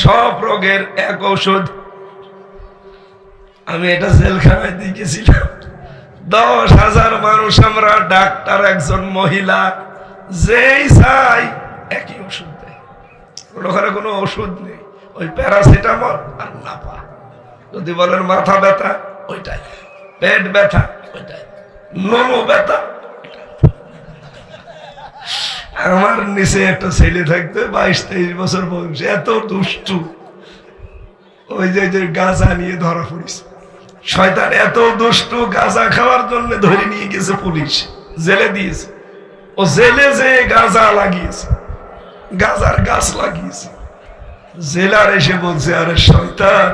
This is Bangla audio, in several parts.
সব রোগের এক ঔষধ। আমি এটা জেলখানায় দেখেছিলাম। 10,000 মানুষ আমরা, ডাক্তার একজন মহিলা, যেই চাই একই ওষুধ দেয়। ওখানে কোনো ওষুধ নেই, ওই প্যারাসিটামল আর নাপা। যদি বলেন মাথা ব্যথা ওইটাই, পেট ব্যথা ওইটাই, নোনো ব্যথা। আমার নিচে একটা ছেলে থাকতো 22-23 বছর বয়স, এত দুষ্টু। ওই যে গাঁজা নিয়ে ধরা পড়েছে শয়তান, এত দুষ্টু। গাঁজা খাওয়ার জন্য ধরে নিয়ে গেছে পুলিশ, জেলে দিয়েছে। ও জেলে যে গাঁজা লাগিয়েছে, গাঁজার গাছ লাগিয়েছে। জেলার এসে বলছে, আরে শয়তান,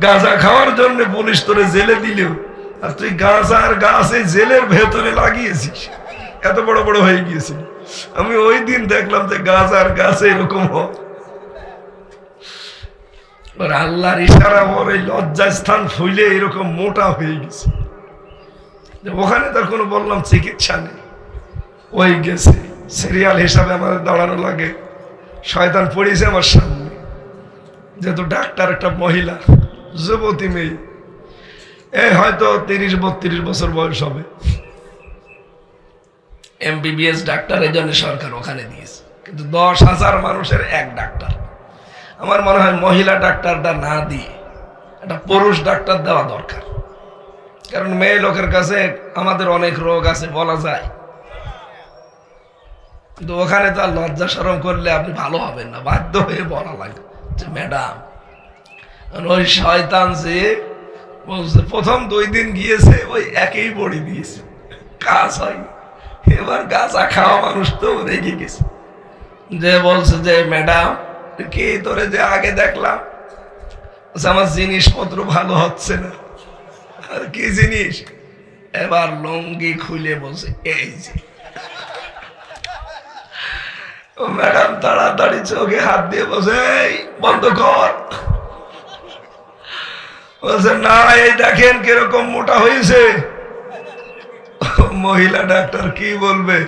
গাঁজা খাওয়ার জন্য পুলিশ তোরে জেলে দিলেও, আর তুই গাঁজার গাছ এই জেলের ভেতরে লাগিয়েছিস। এত বড় বড় হয়ে গিয়েছিল। আমি ওই দিন দেখলাম যে গাঁজার গাছ এরকম হয়। আল্লাহর ইশারা, ওর এই লজ্জাস্থান ফুলে এরকম মোটা হয়ে গেছে। ওখানে তার কোনো বললাম চিকিৎসা নেই। ওই গেছে, সিরিয়াল হিসাবে আমাদের দাঁড়ানো লাগে। শয়তান পড়েছে আমার সামনে, যেহেতু ডাক্তার একটা মহিলা, যুবতী মেয়ে, এই হয়তো 30-32 বছর বয়স হবে। MBBS ডাক্তার, এই জন্য সরকার ওখানে দিয়েছে। কিন্তু 10,000 মানুষের এক ডাক্তার। আমার মনে হয় মহিলা ডাক্তারটা না দিয়ে একটা পুরুষ ডাক্তার দেওয়া দরকার। কারণ মেয়ে লোকের কাছে আমাদের অনেক রোগ আছে, বলা যায়। কিন্তু ওখানে তো আর লজ্জা শরম করলে আপনি ভালো হবেন না, বাধ্য হয়ে বলা লাগে যে ম্যাডাম। ওই শয়তান যে বলছে, প্রথম 2 দিন গিয়েছে ওই একই বড়ি দিয়েছে, কাজ হয়নি। এবার গাঁজা খাওয়া মানুষ তো রেগে গেছে, যে বলছে যে ম্যাডাম কি তোরে যে আগে দেখলাম, আমার জিনিসপত্র ভালো হচ্ছে না। আর কি জিনিস? এবার লুঙ্গি খুলে বলছে, এই যে। ম্যাডাম তাড়াতাড়ি চোখে হাত দিয়ে বসে, এই বন্ধ কর। বলছে না, এই দেখেন কিরকম মোটা হয়েছে। মহিলা ডাক্তার কি বলবে?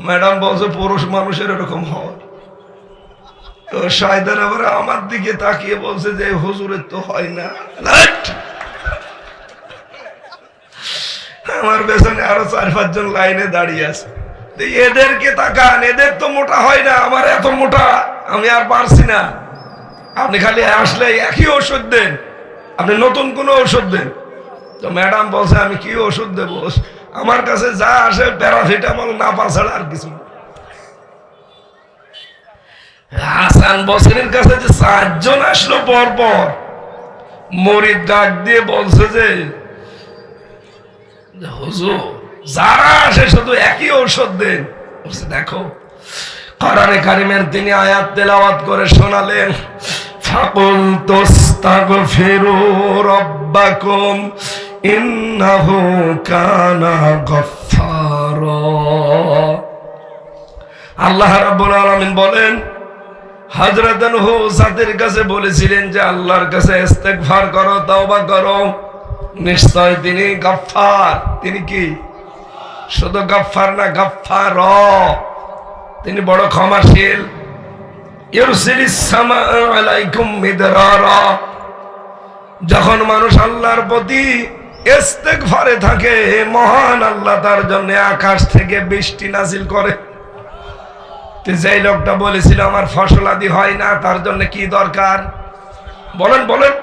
ম্যাডাম বলছে পুরুষ মানুষের এরকম হয়। তো শয়তান আবার আমার দিকে তাকিয়ে বলছে যে হুজুরের তো হয় না। আমার পেছনে আরো 4-5 জন লাইনে দাঁড়িয়ে আছে। এদেরকে তাকান, এদের তো মোটা হয় না, আমার এত মোটা, আমি আর পারছি না। আপনি খালি আসলে একই ওষুধ দেন, আপনি নতুন কোন ওষুধ দেন। তো ম্যাডাম বলছে আমি কি ওষুধ দেবো, আমার কাছে যা আসে প্যারাসিটামল, নাপা ছাড়া আর কিছু। হাসান বসরির কাছে যে 4 জন আসলো পর পর, মরিদ ডাক দিয়ে বলছে যে হুজুর যারা আসে শুধু একই ঔষধ দেন। বলছে দেখো, কোরআনে কারিমের তিনি আয়াত তেলাওয়াত করে শোনালেন, ফাকুল তাস্তাগফিরু রাব্বাকুম ইন্নাহু কানা গফফারা। আল্লাহ রাব্বুল আলামিন বলেন, হযরত নূহ জাতির কাছে বলেছিলেন যে আল্লাহর কাছে ইস্তেগফার করো, তওবা করো, নিশ্চয় তিনি গফফার। তিনি কি? শুধু গফফার না, গফফার, তিনি বড় ক্ষমাশীল। ইউরসিলিস সামাআ আলাইকুম মিদরারা। যখন মানুষ আল্লাহর প্রতি ইস্তেগফারে থাকে, মহান আল্লাহ তার জন্য আকাশ থেকে বৃষ্টি নাজিল করে। যেই লোকটা বলেছিল আমার ফসল আদি হয় না, তার জন্য কি দরকার বলেন বলেন?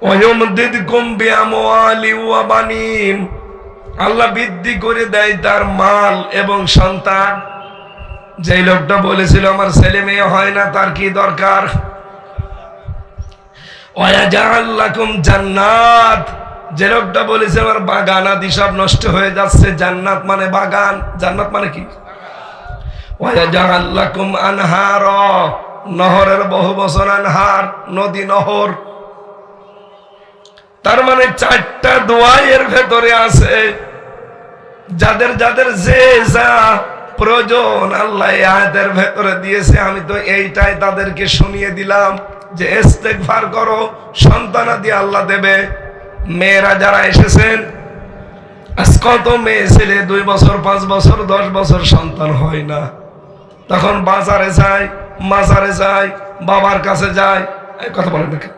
ওয়ায়ুমদিদকুম বিআমওয়ালি ওয়া বানিন। আল্লাহ বৃদ্ধি করে দেয় তার মাল এবং সন্তান। যেই লোকটা বলেছিল আমার ছেলে মেয়ে হয় না, তার কি দরকার? ওয়ায়াজআল লাকুম জান্নাত। যে লোকটা বলেছে আমার বাগান আদি সব নষ্ট হয়ে যাচ্ছে, জান্নাত মানে বাগান, জান্নাত মানে কি? ওয়ায়াজআল লাকুম আনহারা। নহরের বহু বছর আনহার, নদী নহর। তার মানে 4টা দোয়া এর ভেতরে আছে। যাদের যাদের যে যা প্রয়োজন আল্লাহ আয়াতের ভেতরে দিয়েছে, আমি তো এইটাই তাদেরকে শুনিয়ে দিলাম যে ইস্তেগফার করো, সন্তানাদি আল্লাহ দেবে। মেয়েরা যারা এসেছেন, আজ কত মেয়ে ছেলে 2 বছর 5 বছর 10 বছর সন্তান হয় না, তখন বাজারে যায়, মাজারে যায়, বাবার কাছে যায়। এই কথা বলেন দেখেন।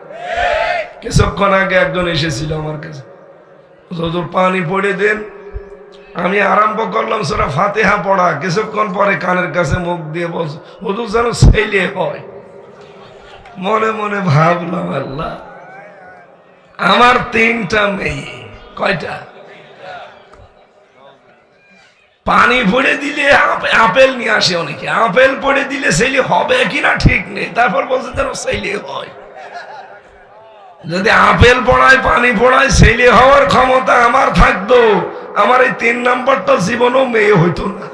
কিছুক্ষণ আগে একজন এসেছিল আমার কাছে, হুজুর পানি পড়ে দেন। আমি আরম্ভ করলাম সূরা ফাতিহা পড়া, কিছুক্ষণ পরে কানের কাছে মুখ দিয়ে বলছে, হুজুর যেন ছেলে হয়। মনে মনে ভাবলাম, আল্লাহ, আমার 3টা মেয়ে। কয়টা? পানি পড়ে দিলে আপেল নিয়ে আসে অনেকে, আপেল পড়ে দিলে ছেলে হবে কিনা ঠিক নেই, তারপর বলছে যেন ছেলে হয়। যদি আপেল পড়ায়, পানি পড়ায়, ছেলে হওয়ার ক্ষমতা আমার থাকতো, আমার এই 3 নম্বরটা জীবনও মেয়ে হইতো না।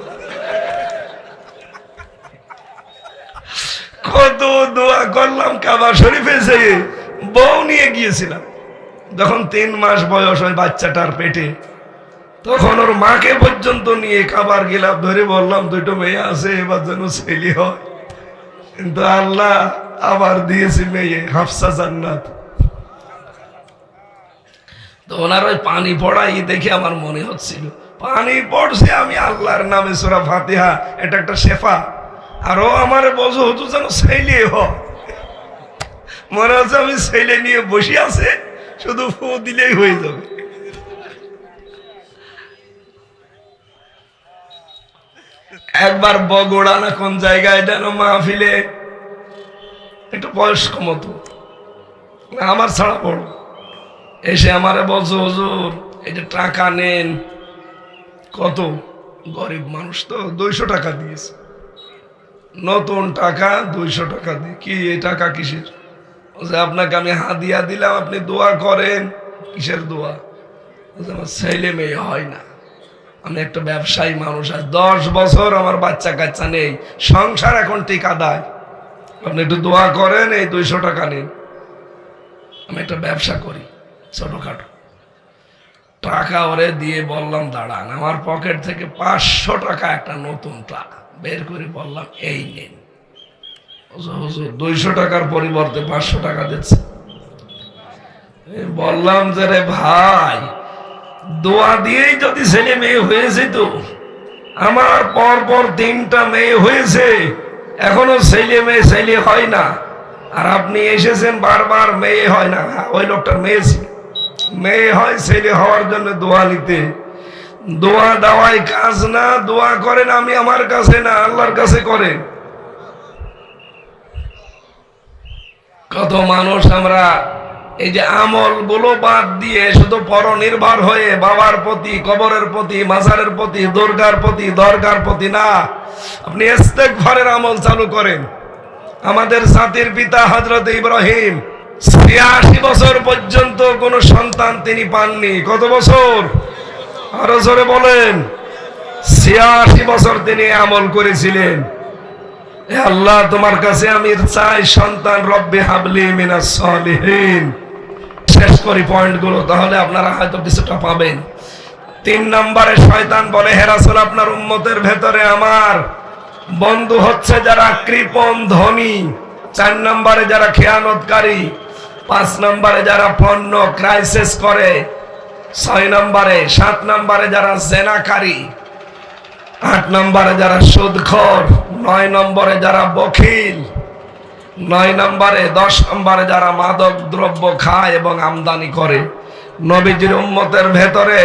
কত দোয়া করলাম কাবা শরীফে, যে বউ নিয়ে গিয়েছিলাম। যখন 3 মাস বয়স হয় বাচ্চাটার পেটে, তখন ওর মাকে পর্যন্ত নিয়ে কাবার গিলাফ ধরে বললাম, 2টো মেয়ে আছে, এবার যেন ছেলে হয়। কিন্তু আল্লাহ আবার দিয়েছে মেয়ে, হাফসা জান্নাত। তো ওনার ওই পানি পড়াই দেখে আমার মনে হচ্ছিল, পানি পড়ছে, আমি আল্লাহর নামে সূরা ফাতিহা, এটা একটা শেফা। আর ও আমার বলছে, হুজুর যেন ছেলে হয়। মনে হচ্ছে আমি ছেলে নিয়ে বসে আছে, শুধু ফু দিলেই হয়ে যাবে। একবার বগুড়া না কোন জায়গায় যেন মাহফিলে, একটু বয়স্ক মতো, আমার ছাড়া বড়, এসে আমারে বলছো, হুজুর এই যে টাকা নেন। কত গরিব মানুষ তো, 200 টাকা দিয়েছে, নতুন টাকা 200 টাকা দিয়ে। কি এই টাকা কিসের? আপনাকে আমি হাদিয়া দিলাম, আপনি দোয়া করেন। কিসের দোয়া? আমার ছেলে মেয়ে হয় না, আমি একটা ব্যবসায়ী মানুষ, আর 10 বছর আমার বাচ্চা কাচ্চা নেই, সংসার এখন ঠিকাদায়, আপনি একটু দোয়া করেন, এই 200 টাকা নিন, আমি একটা ব্যবসা করি ছোটখাটো। টাকা ওরে দিয়ে বললাম, দাঁড়ান। আমার পকেট থেকে 500 টাকা একটা নতুন টাকা বের করে বললাম, এই নেন। হুজুর 200 টাকার পরিবর্তে 500 টাকা দিচ্ছে। বললাম যে, রে ভাই, দোয়া দিয়েই যদি ছেলে মেয়ে হয়েছে, তো আমার পর 3টা মেয়ে হয়েছে, এখনো ছেলে হয় না, আর আপনি এসেছেন বারবার মেয়ে হয় না। ওই লোকটার মেয়ে হয়, ছেলে হওয়ার জন্য দোয়া নিতে। দোয়া দেওয়াই কাজ না, দোয়া করেন আমি আমার কাছে না, আল্লাহর কাছে করেন। কত মানুষ আমরা এই যে আমল গুলো বাদ দিয়ে শুধু পরনির্ভর হয়ে বাবার প্রতি, কবরের প্রতি, মাজারের প্রতি, দুর্গার প্রতি, দরগার প্রতি না, আপনি ইস্তেগফারের আমল চালু করেন। আমাদের জাতির পিতা হযরত ইব্রাহিম 86 বছর পর্যন্ত কোন সন্তান তিনি পাননি। কত বছর? আরো জোরে বলেন। 86 বছর তিনি আমল করেছিলেন। আল্লাহ, তোমার কাছে আমি চাই সন্তান, রব্বি হাবলি মিনাস সালিহিন। শেষ করি পয়েন্টগুলো, তাহলে আপনারা হয়তো কিছুটা পাবেন। 3 নম্বরে শয়তান বলে, হে রাসূল, আপনার উম্মতের ভেতরে আমার বন্ধু হচ্ছে যারা কৃপণ ধনী। 4 নম্বরে যারা খেয়ানতকারী। 5 নম্বরে যারা পণ্য ক্রাইসিস করে। 6 নম্বরে, 7 নম্বরে যারা জেনাকারী। 8 নম্বরে যারা সুদখোর। 9 নম্বরে যারা বখিল। 9 নম্বরে, 10 নম্বরে যারা মাদক দ্রব্য খায় এবং আমদানি করে। নবীজির উম্মতের ভেতরে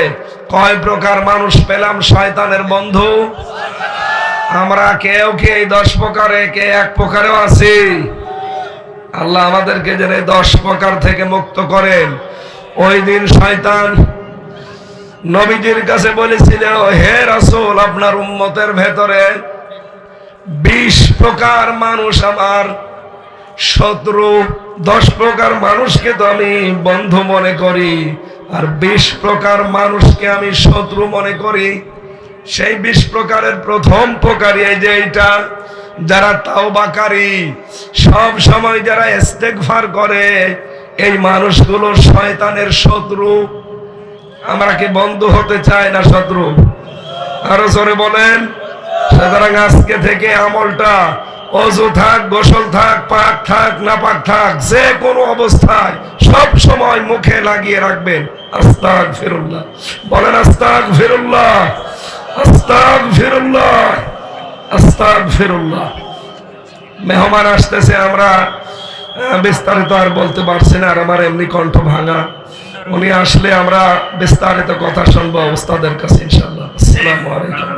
কয় প্রকার মানুষ পেলাম শয়তানের বন্ধু? আমরা কেউ কি এই 10 প্রকারে, কে 1 প্রকারেও আছি? আল্লাহ আমাদেরকে যেন এই 10 প্রকার থেকে মুক্ত করেন। ওই দিন শয়তান নবীজির কাছে বলেছিল, হে রাসূল, আপনার উম্মতের ভেতরে 20 প্রকার মানুষ আমার শত্রু। 10 প্রকার মানুষকে তো আমি বন্ধু মনে করি, আর 20 প্রকার মানুষকে আমি শত্রু মনে করি। সেই 20 প্রকারের প্রথম প্রকারই এই যে এইটা, যারা তাওবাকারী, সব সময় যারা ইস্তেগফার করে, এই মানুষগুলো শয়তানের শত্রু। আমরা কি বন্ধু হতে চাই না শত্রু? আরো জোরে বলেন। সুতরাং আজকে থেকে আমলটা, ওযু থাক, গোসল থাক, পাক থাক, নাপাক থাক, যে কোনো অবস্থায় সব সময় মুখে লাগিয়ে রাখবেন, আস্তাগফিরুল্লাহ। বলেন আস্তাগফিরুল্লাহ, আস্তাগফিরুল্লাহ, আস্তাগফিরুল্লাহ। মেহমান আসতেছে, আমরা বিস্তারিত আর বলতে পারছি না, আর আমার এমনি কণ্ঠ ভাঙা। উনি আসলে আমরা বিস্তারিত কথা শুনবো উস্তাদের কাছে ইনশাআল্লাহ। আসসালামু আলাইকুম।